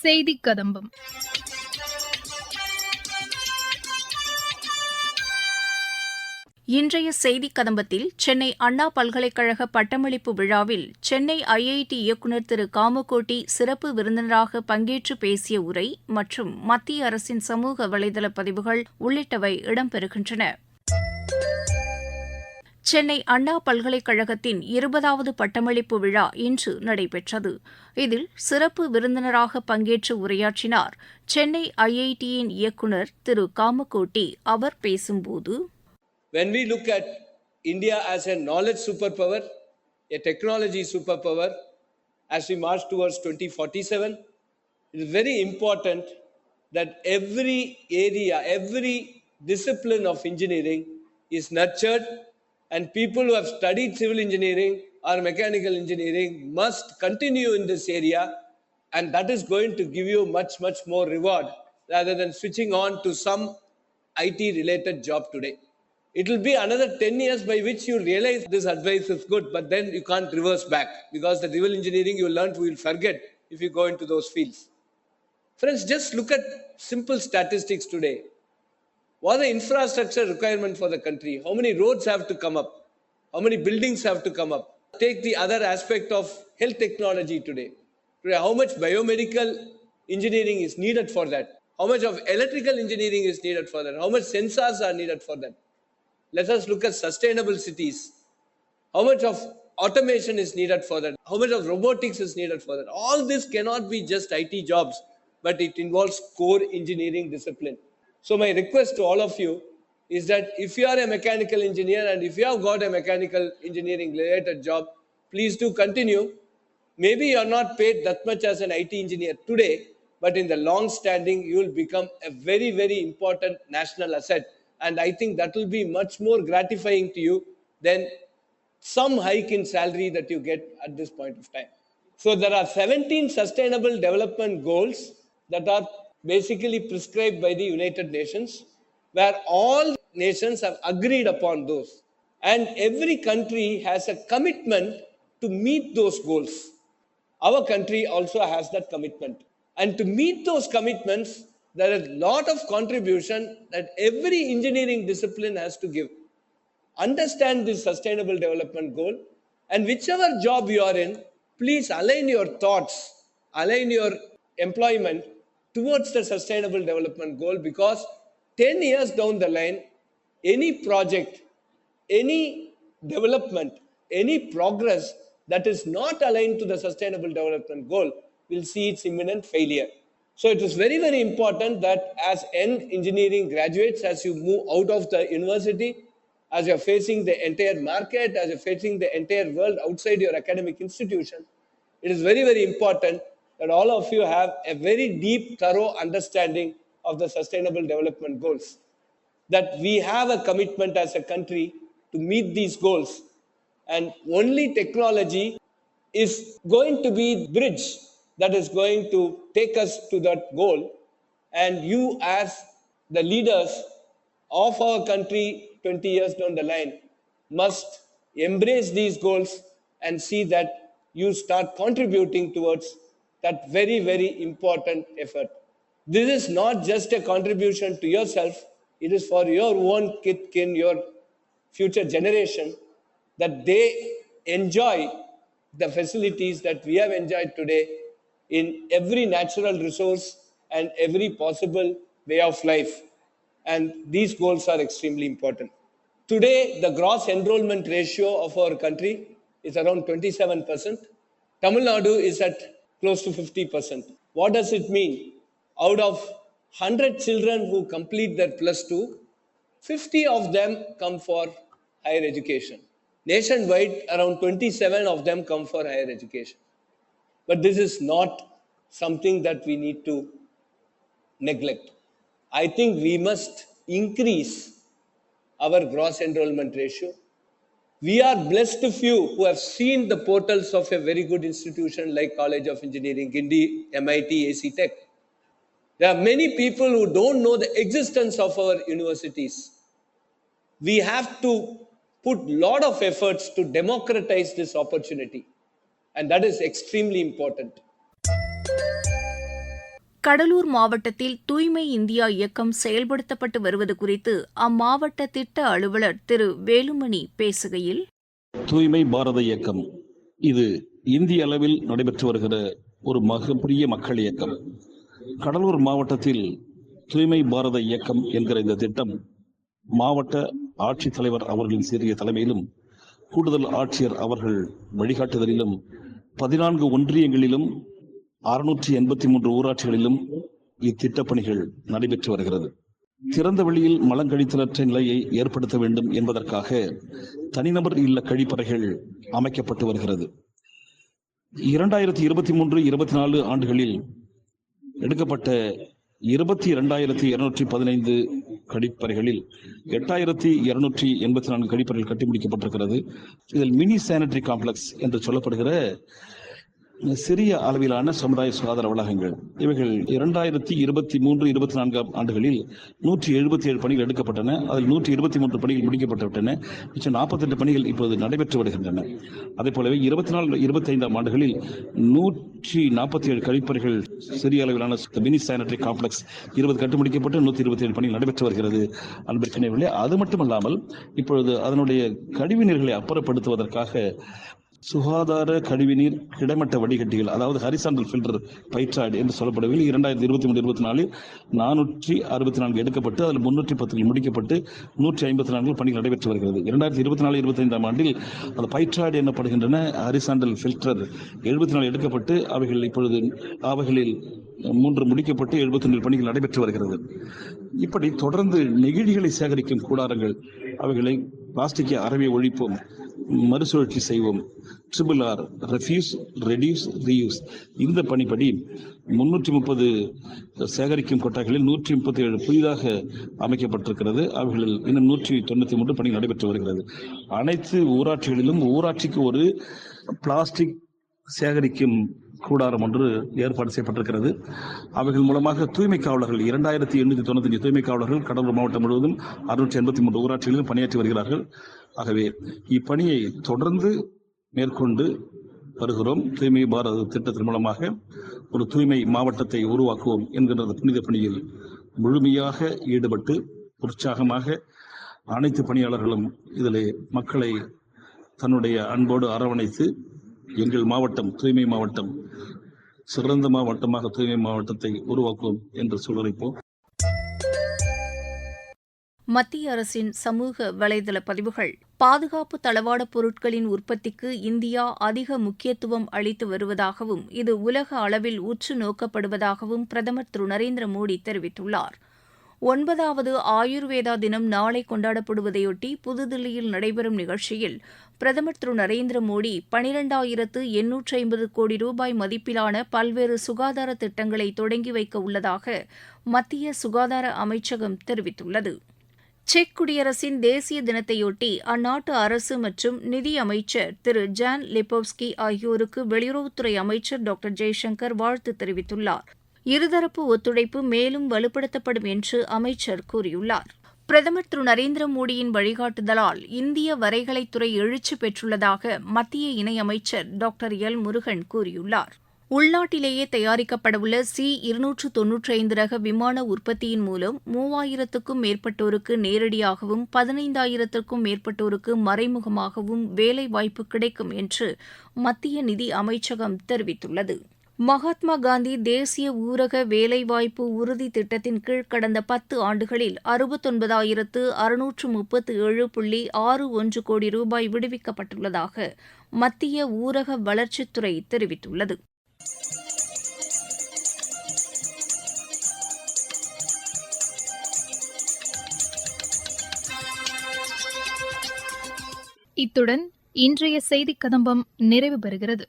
செய்திக் கதம்பம். இன்றைய செய்திக் கதம்பத்தில் சென்னை அண்ணா பல்கலைக்கழக பட்டமளிப்பு விழாவில் சென்னை ஐஐடி இயக்குநர் திரு காமகோட்டி சிறப்பு விருந்தினராக பங்கேற்று பேசிய உரை மற்றும் மத்திய அரசின் சமூக வலைதள பதிவுகள் உள்ளிட்டவை இடம்பெறுகின்றன. சென்னை அண்ணா பல்கலைக்கழகத்தின் 20வது பட்டமளிப்பு விழா இன்று நடைபெற்றது. இதில் சிறப்பு விருந்தினராக பங்கேற்று உரையாற்றினார் சென்னை ஐஐடியின் இயக்குநர் திரு காமகோட்டி. அவர் பேசும்போது, When we look at India as a knowledge superpower, a technology superpower, as we march towards 2047, it is very important that every area, every discipline of engineering is nurtured, and people who have studied civil engineering or mechanical engineering must continue in this area, and that is going to give you much more reward rather than switching on to some IT related job today. It will be another 10 years by which you realize this advice is good, but then you can't reverse back, because the civil engineering you learned you will forget if you go into those fields. Friends, just look at simple statistics today. What are the infrastructure requirement for the country? How many roads have to come up? How many buildings have to come up? Take the other aspect of health technology today. Today, how much biomedical engineering is needed for that? How much of electrical engineering is needed for that? How much sensors are needed for that? Let us look at sustainable cities. How much of automation is needed for that? How much of robotics is needed for that? All this cannot be just IT jobs, but it involves core engineering discipline. So my request to all of you is that if you are a mechanical engineer and if you have got a mechanical engineering related job, please do continue. Maybe you are not paid that much as an IT engineer today, but in the long standing, you will become a very important national asset. And I think that will be much more gratifying to you than some hike in salary that you get at this point of time. So there are 17 sustainable development goals that are basically prescribed by the United Nations, where all nations have agreed upon those. And every country has a commitment to meet those goals. Our country also has that commitment. And to meet those commitments, there is a lot of contribution that every engineering discipline has to give. Understand this sustainable development goal, and whichever job you are in, please align your thoughts, align your employment towards the sustainable development goal, because 10 years down the line, any project, any development, any progress that is not aligned to the sustainable development goal will see its imminent failure. So it is very important that as young engineering graduates, as you move out of the university, as you're facing the entire market, as you're facing the entire world outside your academic institution, it is very important that all of you have a very deep, thorough understanding of the sustainable development goals. That we have a commitment as a country to meet these goals, and only technology is going to be the bridge that is going to take us to that goal. And you, as the leaders of our country 20 years down the line, must embrace these goals and see that you start contributing towards that very important effort. This is not just a contribution to yourself, it is for your own kith kin, your future generation, that they enjoy the facilities that we have enjoyed today in every natural resource and every possible way of life. And these goals are extremely important. Today, the gross enrollment ratio of our country is around 27%. Tamil Nadu is at close to 50%. What does it mean? Out of 100 children who complete their plus 2, 50 of them come for higher education. Nationwide, around 27 of them come for higher education. But this is not something that we need to neglect. I think we must increase our gross enrollment ratio. We are blessed few who have seen the portals of a very good institution like College of Engineering, Guindy, MIT, AC Tech. There are many people who don't know the existence of our universities. We have to put a lot of efforts to democratize this opportunity, and that is extremely important. Cuddalore மாவட்டத்தில் தூய்மை India இயக்கம் செயல்படுத்தப்பட்டு வருவது குறித்து அம்மாவட்ட திட்ட அலுவலர் திரு வேலுமணி பேசுகையில், தூய்மை பாரத இயக்கம் இது இந்திய அளவில் நடைபெற்று வருகிற ஒரு மிகப்பெரிய மக்கள் இயக்கம். கடலூர் மாவட்டத்தில் தூய்மை பாரத இயக்கம் என்கிற இந்த திட்டம் மாவட்ட ஆட்சித்தலைவர் அவர்களின் சீரிய தலைமையிலும் கூடுதல் ஆட்சியர் அவர்கள் வழிகாட்டுதலிலும் 14 ஒன்றியங்களிலும் 683 ஊராட்சிகளிலும் இத்திட்டப்பணிகள் நடைபெற்று வருகிறது. திறந்த வெளியில் மலங்கழித்தலற்ற நிலையை ஏற்படுத்த வேண்டும் என்பதற்காக தனிநபர் இல்ல கழிப்பறைகள் அமைக்கப்பட்டு வருகிறது. 2023-24 ஆண்டுகளில் எடுக்கப்பட்ட 22,215 கழிப்பறைகளில் 8,284 கழிப்பறைகள் கட்டி முடிக்கப்பட்டிருக்கிறது. இதில் மினி சானிட்டரி காம்ப்ளெக்ஸ் என்று சொல்லப்படுகிற சிறிய அளவிலான சமுதாய சுகாதார வளாகங்கள் இவைகள் 2023-24 ஆண்டுகளில் 177 பணிகள் எடுக்கப்பட்டன. அதில் 123 பணிகள் முடிக்கப்பட்டுவிட்டன. மிச்சம் 48 பணிகள் இப்போது நடைபெற்று வருகின்றன. அதே போலவே 24-25 ஆண்டுகளில் 147 கழிப்பறைகள் சிறிய அளவிலான மினி சானிட்டரி காம்ப்ளெக்ஸ் 20 கட்டி முடிக்கப்பட்டு 127 பணிகள் நடைபெற்று வருகிறது. அன்பிற்கினியவர்களே, அது மட்டுமல்லாமல் இப்பொழுது அதனுடைய கழிவுநீர்களை அப்புறப்படுத்துவதற்காக சுகாதார கழிவுநீர் கிடைமட்ட வடிகட்டிகள், அதாவது ஹரிசாண்டல் ஃபில்டர் பைட்ராய்டு என்று சொல்லப்படவில்லை, 2023-24 464 எடுக்கப்பட்டு அதில் 310 முடிக்கப்பட்டு 154 பணிகள் நடைபெற்று வருகிறது. 2024-25 ஆண்டில் அந்த பைட்ராய்டு எனப்படுகின்றன ஹரிசாண்டல் ஃபில்டர் 74 எடுக்கப்பட்டு அவைகளில் 3 முடிக்கப்பட்டு 71 பணிகள் நடைபெற்று வருகிறது. இப்படி தொடர்ந்து நெகிழிகளை சேகரிக்கும் கூடாரங்கள், அவைகளை பிளாஸ்டிக்கை அறவே ஒழிப்போம், மறுசுழற்சி செய்வோம், RRR ரெஃப்யூஸ் ரெடியூஸ் ரீயூஸ் இந்த பணிப்படி 330 சேகரிக்கும் கொட்டாய்களில் 137 புதிதாக அமைக்கப்பட்டிருக்கிறது. அவைகளில் இன்னும் 193 பணி நடைபெற்று வருகிறது. அனைத்து ஊராட்சிகளிலும் ஊராட்சிக்கு ஒரு பிளாஸ்டிக் சேகரிக்கும் கூடாரம் ஒன்று ஏற்பாடு செய்யப்பட்டிருக்கிறது. அவைகள் மூலமாக தூய்மை காவலர்கள் 2895 தூய்மை காவலர்கள் கடலூர் மாவட்டம் முழுவதும் 683 ஊராட்சிகளிலும் பணியாற்றி வருகிறார்கள். ஆகவே இப்பணியை தொடர்ந்து மேற்கொண்டு வருகிறோம். தூய்மை பாரத திட்டத்தின் மூலமாக ஒரு தூய்மை மாவட்டத்தை உருவாக்குவோம் என்கின்ற புனித பணியில் முழுமையாக ஈடுபட்டு உற்சாகமாக அனைத்து பணியாளர்களும் இதிலே மக்களை தன்னுடைய அன்போடு அரவணைத்து எங்கள் மாவட்டம் தூய்மை மாவட்டம் சிறந்த மாவட்டமாக தூய்மை மாவட்டத்தை உருவாக்குவோம் என்று சொல்லிப்போம். மத்திய அரசின் சமூக வலைதள பதிவுகள். பாதுகாப்பு தளவாட பொருட்களின் உற்பத்திக்கு இந்தியா அதிக முக்கியத்துவம் அளித்து வருவதாகவும் இது உலக அளவில் உற்று நோக்கப்படுவதாகவும் பிரதமர் திரு நரேந்திர மோடி தெரிவித்துள்ளார். 9வது ஆயுர்வேதா தினம் நாளை கொண்டாடப்படுவதையொட்டி புதுதில்லியில் நடைபெறும் நிகழ்ச்சியில் பிரதமர் திரு நரேந்திர மோடி 12,850 கோடி ரூபாய் மதிப்பிலான பல்வேறு சுகாதார திட்டங்களை தொடங்கி வைக்க உள்ளதாக மத்திய சுகாதார அமைச்சகம் தெரிவித்துள்ளது. செக் குடியரசின் தேசிய தினத்தையொட்டி அந்நாட்டு அரசு மற்றும் நிதி அமைச்சர் திரு ஜான் லிப்போவ்ஸ்கி ஆகியோருக்கு வெளியுறவுத்துறை அமைச்சர் டாக்டர் ஜெய்சங்கர் வாழ்த்து தெரிவித்துள்ளார். இருதரப்பு ஒத்துழைப்பு மேலும் வலுப்படுத்தப்படும் என்று அமைச்சர் கூறியுள்ளார். பிரதமர் திரு நரேந்திர மோடியின் வழிகாட்டுதலால் இந்திய வரைகலைத்துறை எழுச்சி பெற்றுள்ளதாக மத்திய இணையமைச்சர் டாக்டர் எல் முருகன் கூறியுள்ளார். உள்நாட்டிலேயே தயாரிக்கப்படவுள்ள C-295 ரக விமான உற்பத்தியின் மூலம் 3000க்கும் மேற்பட்டோருக்கு நேரடியாகவும் 15,000க்கும் மேற்பட்டோருக்கு மறைமுகமாகவும் வேலைவாய்ப்பு கிடைக்கும் என்று மத்திய நிதி அமைச்சகம் தெரிவித்துள்ளது. மகாத்மா காந்தி தேசிய ஊரக வேலைவாய்ப்பு உறுதி திட்டத்தின் கீழ் கடந்த 10 ஆண்டுகளில் 69,637.61 கோடி ரூபாய் விடுவிக்கப்பட்டுள்ளதாக மத்திய ஊரக வளர்ச்சித்துறை தெரிவித்துள்ளது. இத்துடன் இன்றைய செய்திக் கதம்பம் நிறைவு பெறுகிறது.